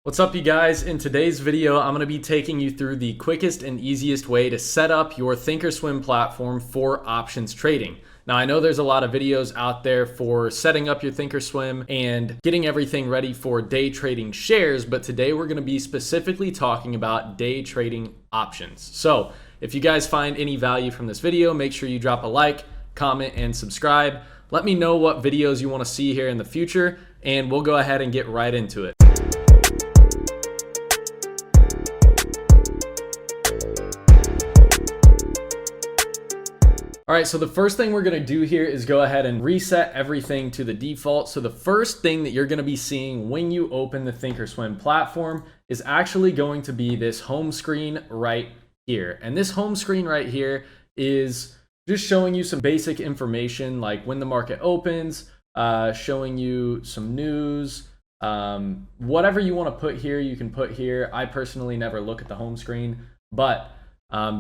What's up, you guys? In today's video, I'm going to be taking you through the quickest and easiest way to set up your ThinkorSwim platform for options trading. Now, I know there's a lot of videos out there for setting up your ThinkorSwim and getting everything ready for day trading shares, but today we're going to be specifically talking about day trading options. So if you guys find any value from this video, make sure you drop a like, comment, and subscribe. Let me know what videos you want to see here in the future, and we'll go ahead and get right into it. All right, so the first thing we're gonna do here is go ahead and reset everything to the default. So the first thing that you're gonna be seeing when you open the ThinkorSwim platform is actually going to be this home screen right here. And this home screen right here is just showing you some basic information like when the market opens, showing you some news, whatever you wanna put here, you can put here. I personally never look at the home screen, but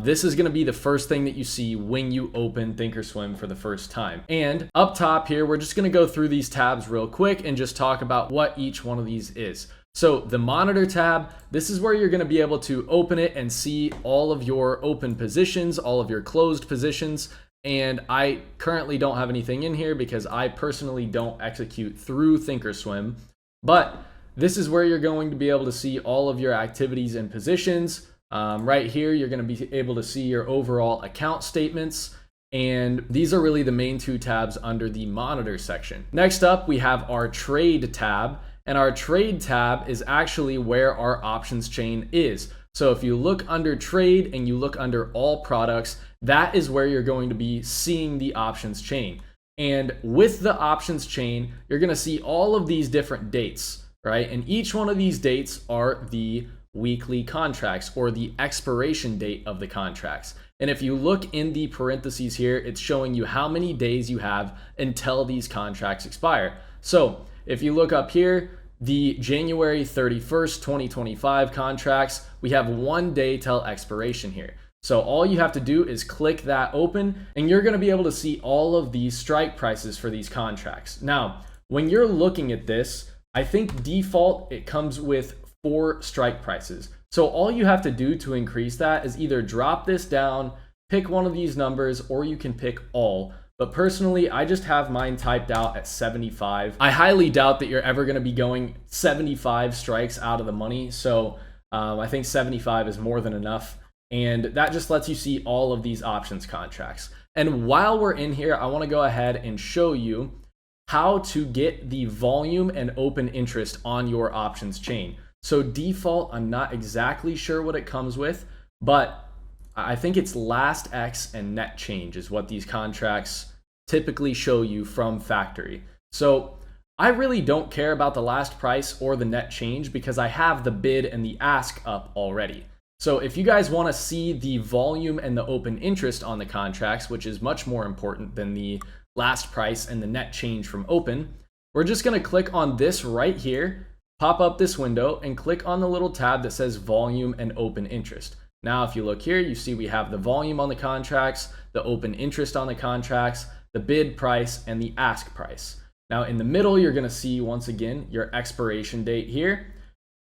this is going to be the first thing that you see when you open ThinkorSwim for the first time. And up top here, we're just going to go through these tabs real quick and just talk about what each one of these is. So the monitor tab, this is where you're going to be able to open it and see all of your open positions, all of your closed positions. And I currently don't have anything in here because I personally don't execute through ThinkorSwim. But this is where you're going to be able to see all of your activities and positions. Right here, you're going to be able to see your overall account statements. And these are really the main two tabs under the monitor section. Next up, we have our trade tab. And our trade tab is actually where our options chain is. So if you look under trade and you look under all products, that is where you're going to be seeing the options chain. And with the options chain, you're going to see all of these different dates, right? And each one of these dates are the weekly contracts or the expiration date of the contracts. And if you look in the parentheses here, it's showing you how many days you have until these contracts expire. So if you look up here, the January 31st, 2025 contracts, we have 1 day till expiration here. So all you have to do is click that open and you're going to be able to see all of these strike prices for these contracts. Now, when you're looking at this, I think default, it comes with 4 strike prices. So all you have to do to increase that is either drop this down, pick one of these numbers, or you can pick all. But personally, I just have mine typed out at 75. I highly doubt that you're ever going to be going 75 strikes out of the money. So I think 75 is more than enough. And that just lets you see all of these options contracts. And while we're in here, I want to go ahead and show you how to get the volume and open interest on your options chain. So default, I'm not exactly sure what it comes with, but I think it's last X and net change is what these contracts typically show you from factory. So I really don't care about the last price or the net change because I have the bid and the ask up already. So if you guys want to see the volume and the open interest on the contracts, which is much more important than the last price and the net change from open, we're just going to click on this right here, pop up this window and click on the little tab that says volume and open interest. Now, if you look here, you see we have the volume on the contracts, the open interest on the contracts, the bid price, and the ask price. Now, in the middle, you're going to see, once again, your expiration date here.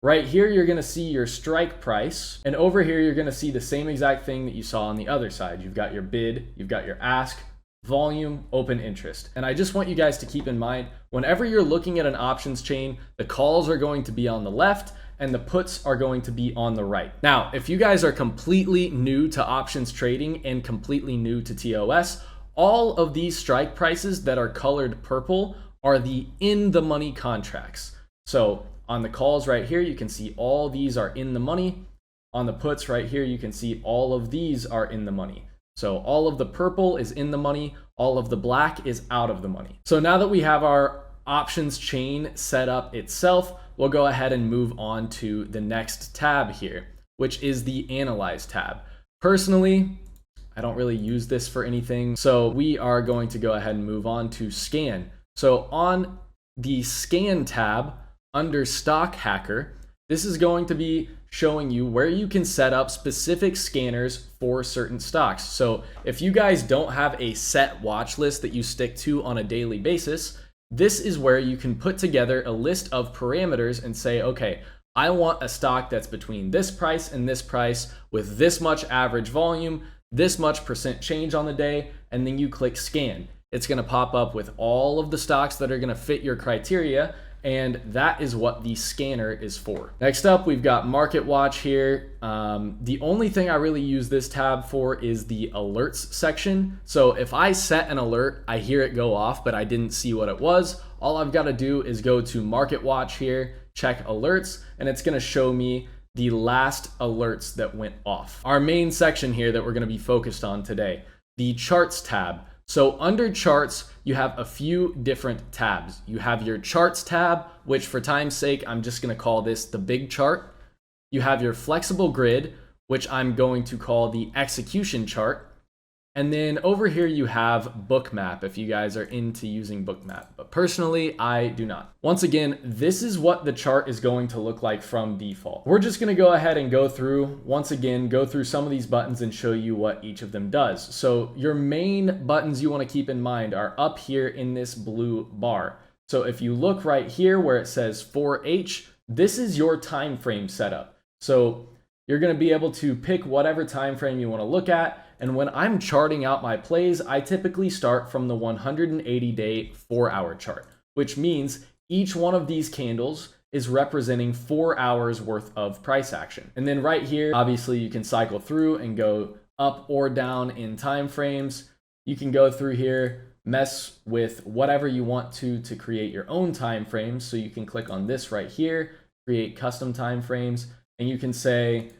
Right here, you're going to see your strike price. And over here, you're going to see the same exact thing that you saw on the other side. You've got your bid, you've got your ask, volume, open interest. And I just want you guys to keep in mind, whenever you're looking at an options chain, the calls are going to be on the left and the puts are going to be on the right. Now, if you guys are completely new to options trading and completely new to TOS, all of these strike prices that are colored purple are the in the money contracts. So on the calls right here, you can see all these are in the money. On the puts right here, you can see all of these are in the money. So all of the purple is in the money, all of the black is out of the money. So now that we have our options chain set up itself, we'll go ahead and move on to the next tab here, which is the Analyze tab. Personally, I don't really use this for anything, so we are going to go ahead and move on to Scan. So on the Scan tab under Stock Hacker, this is going to be showing you where you can set up specific scanners for certain stocks. So if you guys don't have a set watch list that you stick to on a daily basis, this is where you can put together a list of parameters and say, okay, I want a stock that's between this price and this price with this much average volume, this much percent change on the day, and then you click scan. It's going to pop up with all of the stocks that are going to fit your criteria, and that is what the scanner is for. Next up, we've got Market Watch here. The only thing I really use this tab for is the alerts section. So if I set an alert, I hear it go off, but I didn't see what it was. All I've got to do is go to Market Watch here, check alerts, and it's going to show me the last alerts that went off. Our main section here that we're going to be focused on today, the charts tab. So under charts, you have a few different tabs. You have your charts tab, which for time's sake, I'm just going to call this the big chart. You have your flexible grid, which I'm going to call the execution chart. And then over here you have Bookmap if you guys are into using Bookmap, but personally I do not. Once again, this is what the chart is going to look like from default. We're just going to go ahead and go through some of these buttons and show you what each of them does. So your main buttons you want to keep in mind are up here in this blue bar. So if you look right here where it says 4H, this is your time frame setup. So you're going to be able to pick whatever time frame you want to look at. And when I'm charting out my plays, I typically start from the 180-day 4-hour chart, which means each one of these candles is representing 4 hours worth of price action. And then right here, obviously you can cycle through and go up or down in time frames. You can go through here, mess with whatever you want to create your own time frames. So you can click on this right here, create custom time frames, and you can say,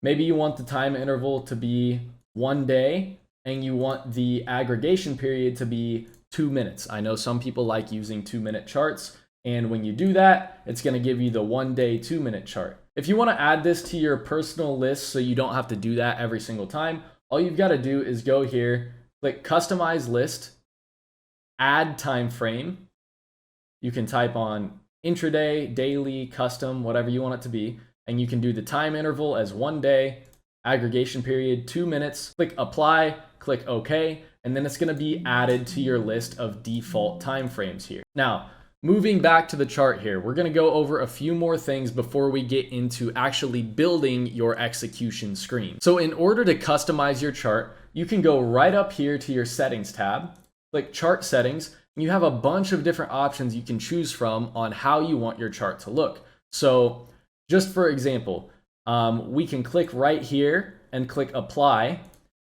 maybe you want the time interval to be 1 day and you want the aggregation period to be 2 minutes. I know some people like using 2-minute charts, and when you do that, it's going to give you the 1 day 2-minute chart. If you want to add this to your personal list so you don't have to do that every single time, all you've got to do is go here, click customize list, add time frame. You can type on intraday, daily, custom, whatever you want it to be, and you can do the time interval as 1 day, aggregation period 2 minutes, click apply, click OK, and then it's going to be added to your list of default timeframes here. Now, moving back to the chart here, we're going to go over a few more things before we get into actually building your execution screen. So in order to customize your chart, you can go right up here to your settings tab, click chart settings, and you have a bunch of different options you can choose from on how you want your chart to look. So just for example, we can click right here and click apply,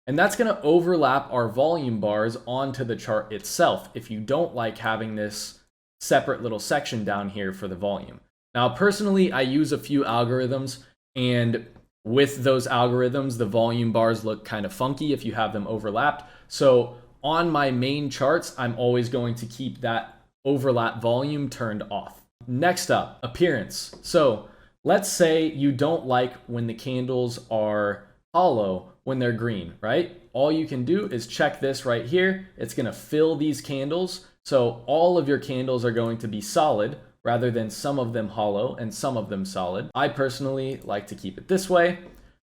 and that's going to overlap our volume bars onto the chart itself if you don't like having this separate little section down here for the volume. Now, personally, I use a few algorithms, and with those algorithms, the volume bars look kind of funky if you have them overlapped. So on my main charts, I'm always going to keep that overlap volume turned off. Next up, appearance. So let's say you don't like when the candles are hollow when they're green, right? All you can do is check this right here. It's going to fill these candles. So all of your candles are going to be solid rather than some of them hollow and some of them solid. I personally like to keep it this way,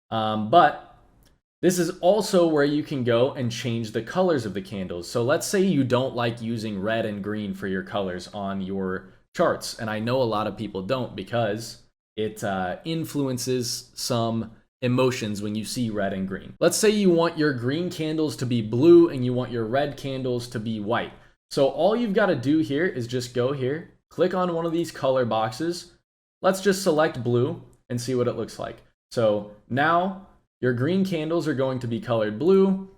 but this is also where you can go and change the colors of the candles. So let's say you don't like using red and green for your colors on your charts. And I know a lot of people don't because it influences some emotions when you see red and green. Let's say you want your green candles to be blue and you want your red candles to be white. So all you've got to do here is just go here, click on one of these color boxes. Let's just select blue and see what it looks like. So now your green candles are going to be colored blue,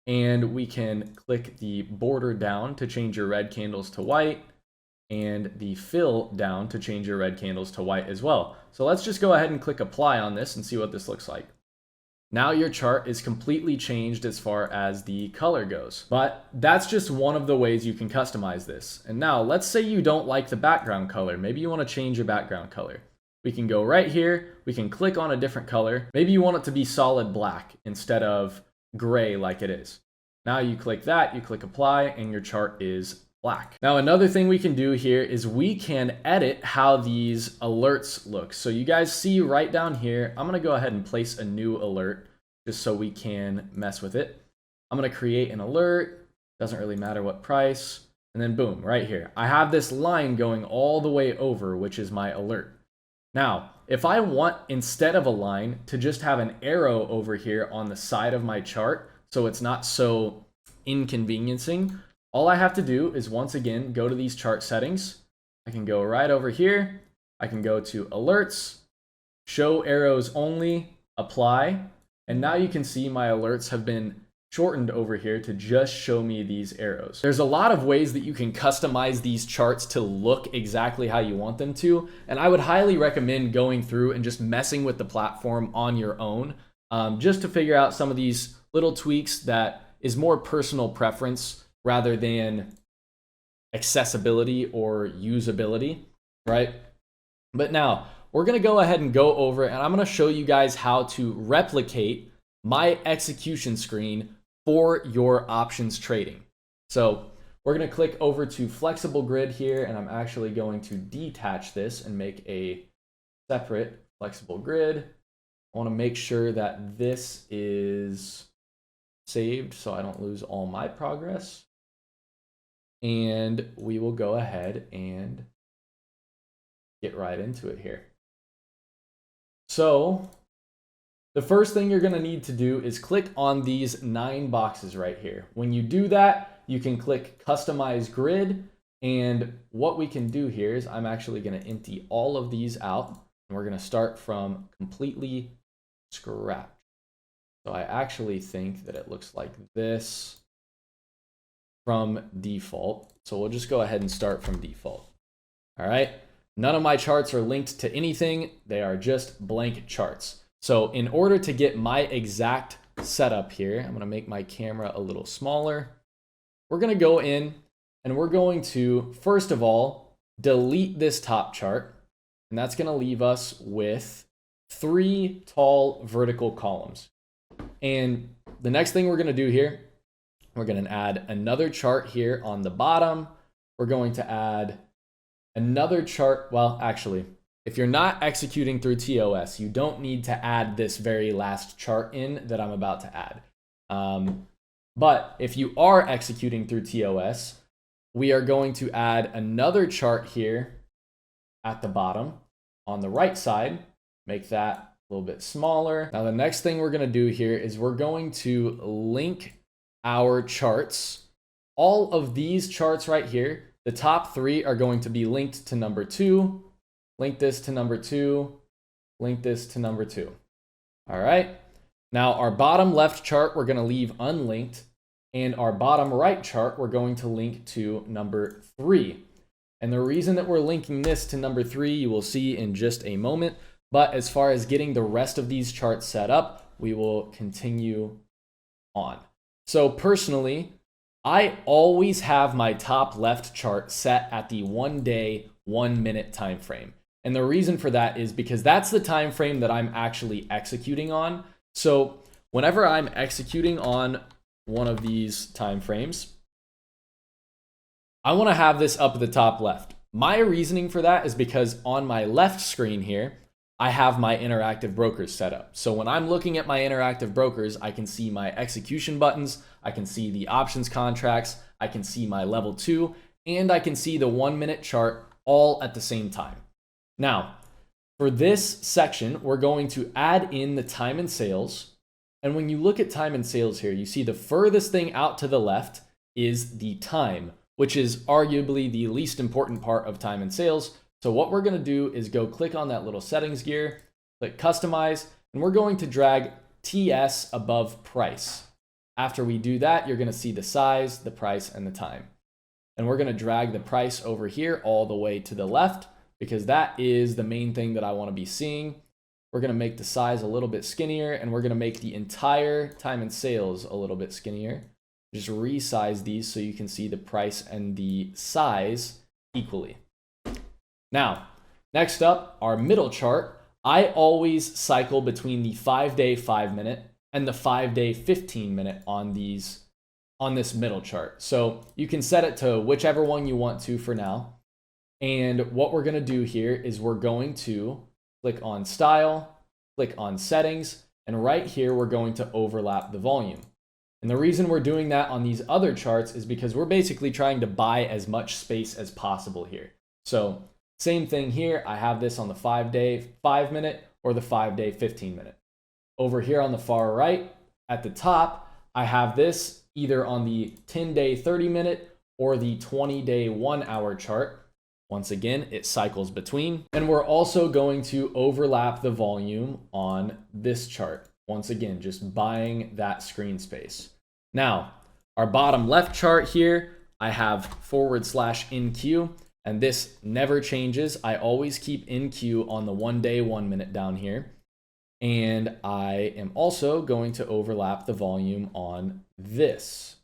and we can click the border down to change your red candles to white, and the fill down to change your red candles to white as well. So let's just go ahead and click apply on this and see what this looks like. Now your chart is completely changed as far as the color goes. But that's just one of the ways you can customize this. And now let's say you don't like the background color. Maybe you want to change your background color. We can go right here, we can click on a different color. Maybe you want it to be solid black instead of gray like it is. Now you click that, you click apply, and your chart is black. Now another thing we can do here is we can edit how these alerts look. So you guys see right down here, I'm gonna go ahead and place a new alert just so we can mess with it. I'm gonna create an alert, doesn't really matter what price, and then boom, right here. I have this line going all the way over, which is my alert. Now, if I want, instead of a line, to just have an arrow over here on the side of my chart so it's not so inconveniencing, all I have to do is once again go to these chart settings. I can go right over here. I can go to alerts, show arrows only, apply, and now you can see my alerts have been shortened over here to just show me these arrows. There's a lot of ways that you can customize these charts to look exactly how you want them to, and I would highly recommend going through and just messing with the platform on your own, just to figure out some of these little tweaks that is more personal preference rather than accessibility or usability, right? But now we're gonna go ahead and go over and I'm gonna show you guys how to replicate my execution screen for your options trading. So we're gonna click over to flexible grid here, and I'm actually going to detach this and make a separate flexible grid. I wanna make sure that this is saved so I don't lose all my progress. And we will go ahead and get right into it here. So the first thing you're gonna need to do is click on these 9 boxes right here. When you do that, you can click Customize Grid, and what we can do here is I'm actually gonna empty all of these out, and we're gonna start from completely scratch. So I actually think that it looks like this from default. So we'll just go ahead and start from default. All right, none of my charts are linked to anything. They are just blank charts. So in order to get my exact setup here, I'm gonna make my camera a little smaller. We're gonna go in and we're going to, first of all, delete this top chart. And that's gonna leave us with 3 tall vertical columns. And the next thing we're gonna do here, we're gonna add another chart here on the bottom. We're going to add another chart. Well, actually, if you're not executing through TOS, you don't need to add this very last chart in that I'm about to add. But if you are executing through TOS, we are going to add another chart here at the bottom on the right side, make that a little bit smaller. Now, the next thing we're gonna do here is we're going to link our charts. All of these charts right here, the top 3 are going to be linked to number 2, link this to number 2, link this to number 2. All right. Now our bottom left chart, we're going to leave unlinked, and our bottom right chart, we're going to link to number 3. And the reason that we're linking this to number 3, you will see in just a moment. But as far as getting the rest of these charts set up, we will continue on. So personally, I always have my top left chart set at the 1 day, 1 minute time frame. And the reason for that is because that's the time frame that I'm actually executing on. So whenever I'm executing on one of these time frames, I want to have this up at the top left. My reasoning for that is because on my left screen here, I have my interactive brokers set up. So when I'm looking at my interactive brokers, I can see my execution buttons, I can see the options contracts, I can see my level 2, and I can see the 1 minute chart all at the same time. Now, for this section, we're going to add in the time and sales. And when you look at time and sales here, you see the furthest thing out to the left is the time, which is arguably the least important part of time and sales. So what we're going to do is go click on that little settings gear, click customize, and we're going to drag TS above price. After we do that, you're going to see the size, the price, and the time. And we're going to drag the price over here all the way to the left because that is the main thing that I want to be seeing. We're going to make the size a little bit skinnier, and we're going to make the entire time and sales a little bit skinnier. Just resize these so you can see the price and the size equally. Now, next up, our middle chart. I always cycle between the 5 day 5 minute and the 5 day 15 minute on this middle chart. So you can set it to whichever one you want to for now. And what we're going to do here is we're going to click on style, click on settings, and right here we're going to overlap the volume. And the reason we're doing that on these other charts is because we're basically trying to buy as much space as possible here. So Same thing here. I have this on the 5-day 5-minute or the 5-day 15-minute. Over here on the far right at the top, I have this either on the 10-day 30-minute or the 20-day 1-hour chart. Once again, it cycles between. And we're also going to overlap the volume on this chart. Once again, just buying that screen space. Now, our bottom left chart here, I have /NQ, and this never changes. I always keep NQ on the 1-day 1-minute down here. And I am also going to overlap the volume on this.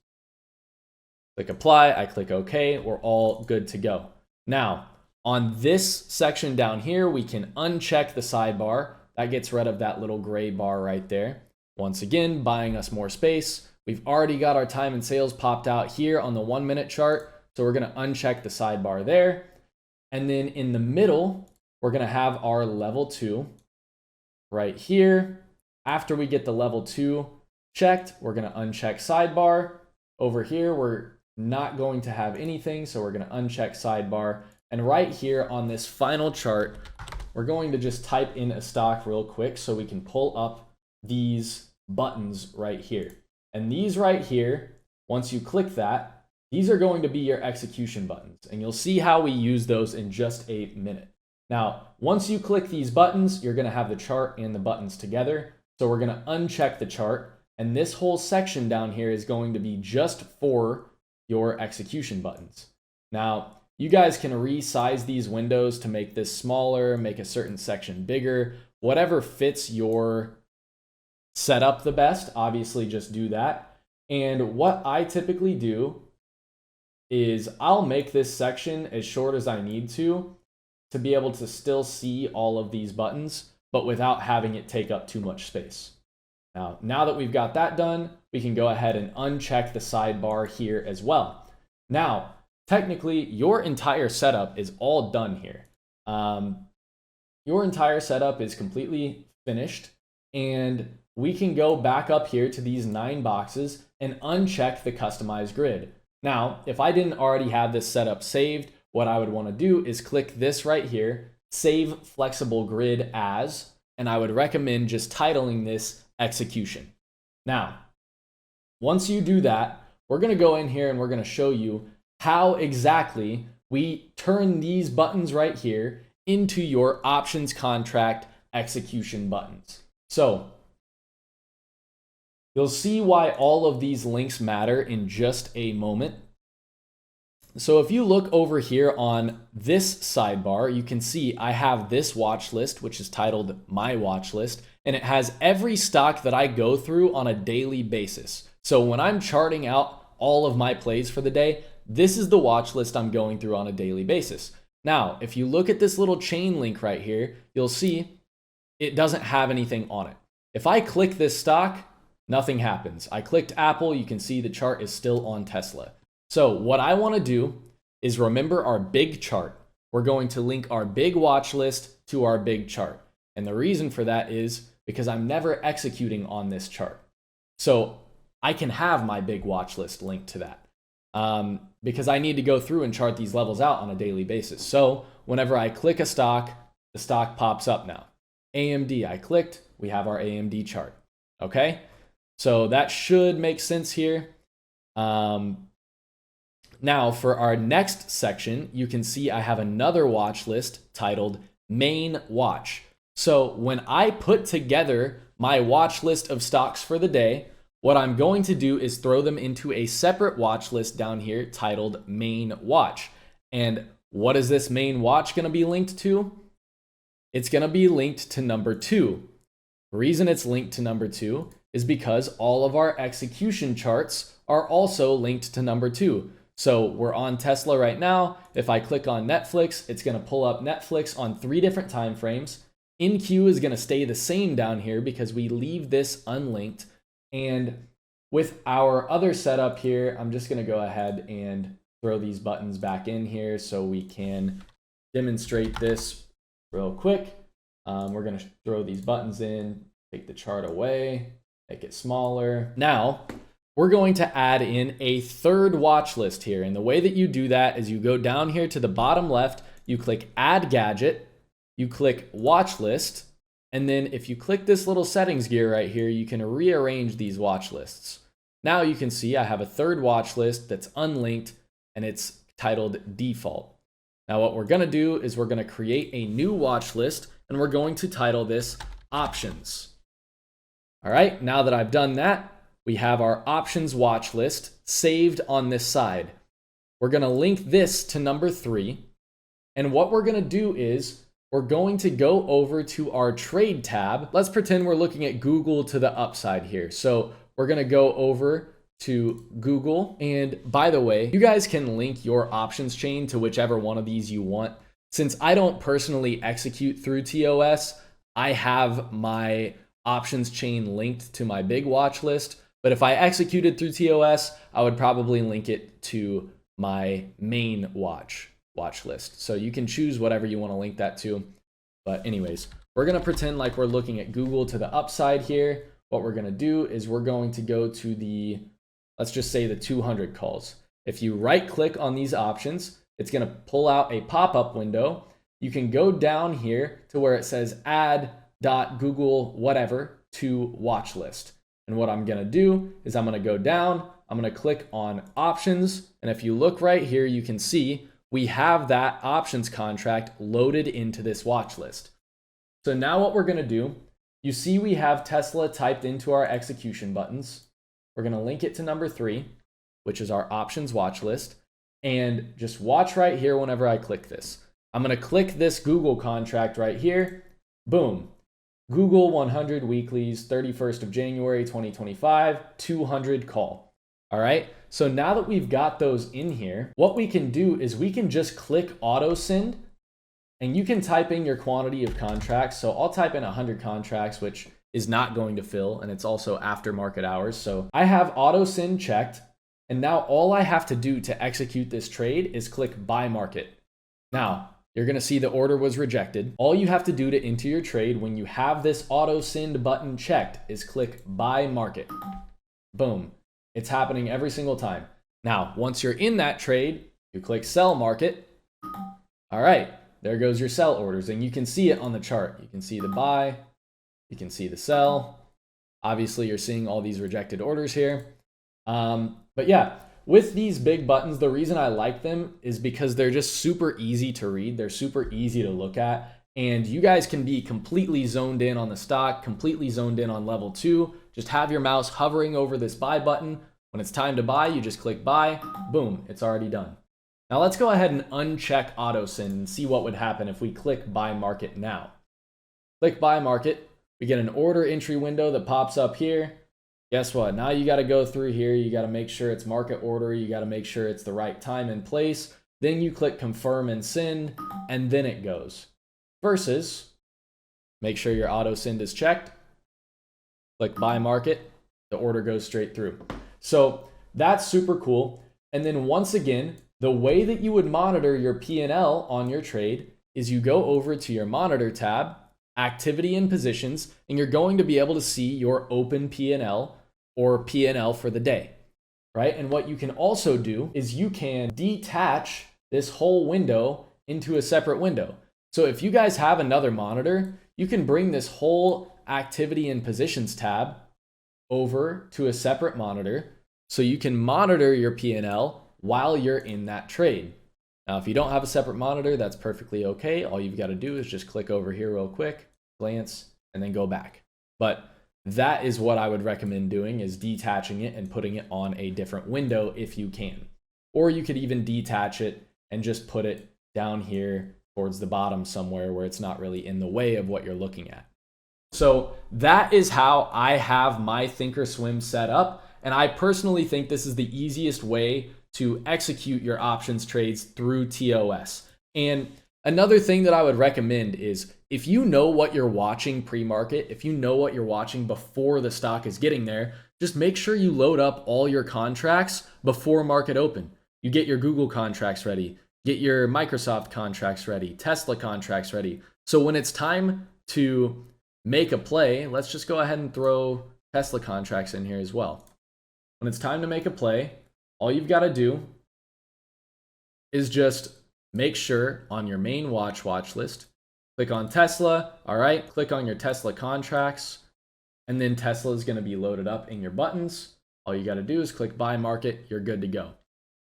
Click apply, I click OK, we're all good to go. Now, on this section down here, we can uncheck the sidebar. That gets rid of that little gray bar right there. Once again, buying us more space. We've already got our time and sales popped out here on the 1-minute chart. So we're gonna uncheck the sidebar there. And then in the middle, we're gonna have our level 2 right here. After we get the level 2 checked, we're gonna uncheck sidebar. Over here, we're not going to have anything, so we're gonna uncheck sidebar. And right here on this final chart, we're going to just type in a stock real quick so we can pull up these buttons right here. And these right here, once you click that, these are going to be your execution buttons. And you'll see how we use those in just a minute. Now, once you click these buttons, you're gonna have the chart and the buttons together. So we're gonna uncheck the chart. And this whole section down here is going to be just for your execution buttons. Now, you guys can resize these windows to make this smaller, make a certain section bigger, whatever fits your setup the best. Obviously, just do that. And what I typically do is I'll make this section as short as I need to be able to still see all of these buttons, but without having it take up too much space. Now that we've got that done, we can go ahead and uncheck the sidebar here as well. Now, technically, your entire setup is all done here. Your entire setup is completely finished, and we can go back up here to these 9 boxes and uncheck the customized grid. Now, if I didn't already have this setup saved, what I would want to do is click this right here, save flexible grid as, and I would recommend just titling this execution. Now, once you do that, we're going to go in here and we're going to show you how exactly we turn these buttons right here into your options contract execution buttons. So you'll see why all of these links matter in just a moment. So if you look over here on this sidebar, you can see I have this watch list, which is titled My Watch List, and it has every stock that I go through on a daily basis. So when I'm charting out all of my plays for the day, this is the watch list I'm going through on a daily basis. Now, if you look at this little chain link right here, you'll see it doesn't have anything on it. If I click this stock, nothing happens. I clicked Apple, you can see the chart is still on Tesla. So what I want to do is remember our big chart. We're going to link our big watch list to our big chart. And the reason for that is because I'm never executing on this chart. So I can have my big watch list linked to that because I need to go through and chart these levels out on a daily basis. So whenever I click a stock, the stock pops up now. AMD, I clicked, we have our AMD chart. Okay, so that should make sense here. Now for our next section, you can see I have another watch list titled Main Watch. So when I put together my watch list of stocks for the day, what I'm going to do is throw them into a separate watch list down here titled Main Watch. And what is this main watch going to be linked to? It's going to be linked to number 2. The reason it's linked to number 2 is because all of our execution charts are also linked to number 2. So we're on Tesla right now. If I click on Netflix, it's going to pull up Netflix on 3 different time frames. NQ is going to stay the same down here because we leave this unlinked. And with our other setup here, I'm just going to go ahead and throw these buttons back in here so we can demonstrate this real quick. We're going to throw these buttons in, take the chart away, make it smaller. Now, we're going to add in a third watch list here. And the way that you do that is you go down here to the bottom left, you click Add Gadget, you click Watch List, and then if you click this little settings gear right here, you can rearrange these watch lists. Now you can see I have a third watch list that's unlinked and it's titled Default. Now what we're gonna do is we're gonna create a new watch list and we're going to title this Options. All right, now that I've done that, we have our Options watch list saved on this side. We're gonna link this to number 3. And what we're gonna do is we're going to go over to our Trade tab. Let's pretend we're looking at Google to the upside here. So we're gonna go over to Google. And by the way, you guys can link your options chain to whichever one of these you want. Since I don't personally execute through TOS, I have my options chain linked to my big watch list. But if I executed through TOS, I would probably link it to my main watch list. So you can choose whatever you want to link that to. But anyways, we're going to pretend like we're looking at Google to the upside here. What we're going to do is we're going to go to the, let's just say the 200 calls. If you right click on these options, it's going to pull out a pop-up window. You can go down here to where it says add.google whatever to watch list. And what I'm going to do is I'm going to go down, I'm going to click on options. And if you look right here, you can see we have that options contract loaded into this watch list. So now what we're going to do, you see we have Tesla typed into our execution buttons. We're going to link it to number 3, which is our options watch list. And just watch right here whenever I click this. I'm going to click this Google contract right here. Boom. Google 100 weeklies, 31st of January, 2025, 200 call. All right. So now that we've got those in here, what we can do is we can just click auto send and you can type in your quantity of contracts. So I'll type in 100 contracts, which is not going to fill. And it's also after market hours. So I have auto send checked. And now all I have to do to execute this trade is click buy market. Now, you're going to see the order was rejected. All you have to do to enter your trade when you have this auto send button checked is click buy market. Boom. It's happening every single time. Now, once you're in that trade, you click sell market. All right, there goes your sell orders. And you can see it on the chart. You can see the buy, you can see the sell. Obviously, you're seeing all these rejected orders here. But yeah, with these big buttons, the reason I like them is because they're just super easy to read. They're super easy to look at. And you guys can be completely zoned in on the stock, completely zoned in on level 2. Just have your mouse hovering over this buy button. When it's time to buy, you just click buy. Boom, it's already done. Now let's go ahead and uncheck auto send and see what would happen if we click buy market now. Click buy market. We get an order entry window that pops up here. Guess what? Now you got to go through here. You got to make sure it's market order. You got to make sure it's the right time and place. Then you click confirm and send, and then it goes. Versus, make sure your auto send is checked. Click buy market. The order goes straight through. So that's super cool. And then once again, the way that you would monitor your P&L on your trade is you go over to your monitor tab, activity and positions, and you're going to be able to see your open P&L or P&L for the day, right? And what you can also do is you can detach this whole window into a separate window. So if you guys have another monitor, you can bring this whole activity and positions tab over to a separate monitor so you can monitor your P&L while you're in that trade. Now, if you don't have a separate monitor, that's perfectly okay. All you've got to do is just click over here real quick, glance, and then go back. But that is what I would recommend doing, is detaching it and putting it on a different window if you can. Or you could even detach it and just put it down here towards the bottom somewhere where it's not really in the way of what you're looking at. So that is how I have my ThinkorSwim set up. And I personally think this is the easiest way to execute your options trades through TOS. And another thing that I would recommend is if you know what you're watching pre-market, if you know what you're watching before the stock is getting there, just make sure you load up all your contracts before market open. You get your Google contracts ready, get your Microsoft contracts ready, Tesla contracts ready. So when it's time to make a play, let's just go ahead and throw Tesla contracts in here as well. When it's time to make a play, all you've got to do is just make sure on your main watch list, click on Tesla. All right, click on your Tesla contracts, and then Tesla is going to be loaded up in your buttons. All you got to do is click buy market. You're good to go.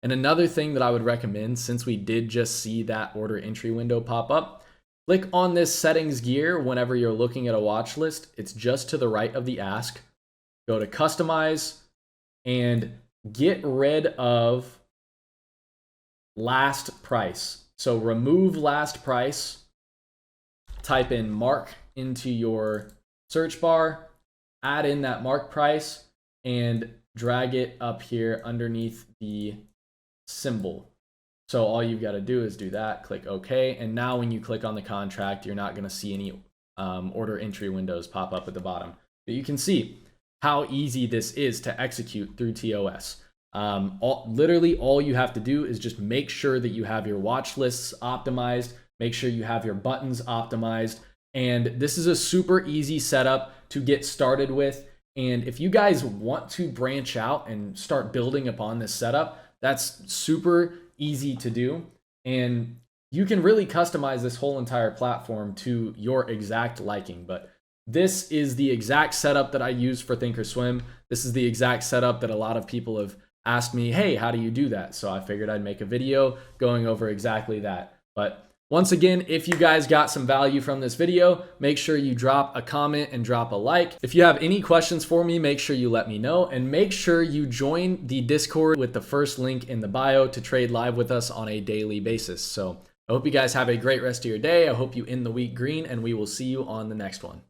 And another thing that I would recommend, since we did just see that order entry window pop up, click on this settings gear whenever you're looking at a watch list. It's just to the right of the ask. Go to customize and get rid of last price. So remove last price, type in mark into your search bar, add in that mark price, and drag it up here underneath the symbol. So all you've got to do is do that, click OK, and now when you click on the contract, you're not going to see any order entry windows pop up at the bottom. But you can see how easy this is to execute through TOS. Literally all you have to do is just make sure that you have your watch lists optimized, make sure you have your buttons optimized, and this is a super easy setup to get started with. And if you guys want to branch out and start building upon this setup, that's super easy to do. And you can really customize this whole entire platform to your exact liking. But this is the exact setup that I use for ThinkorSwim. This is the exact setup that a lot of people have asked me, hey, how do you do that? So I figured I'd make a video going over exactly that. But once again, if you guys got some value from this video, make sure you drop a comment and drop a like. If you have any questions for me, make sure you let me know, and make sure you join the Discord with the first link in the bio to trade live with us on a daily basis. So I hope you guys have a great rest of your day. I hope you end the week green, and we will see you on the next one.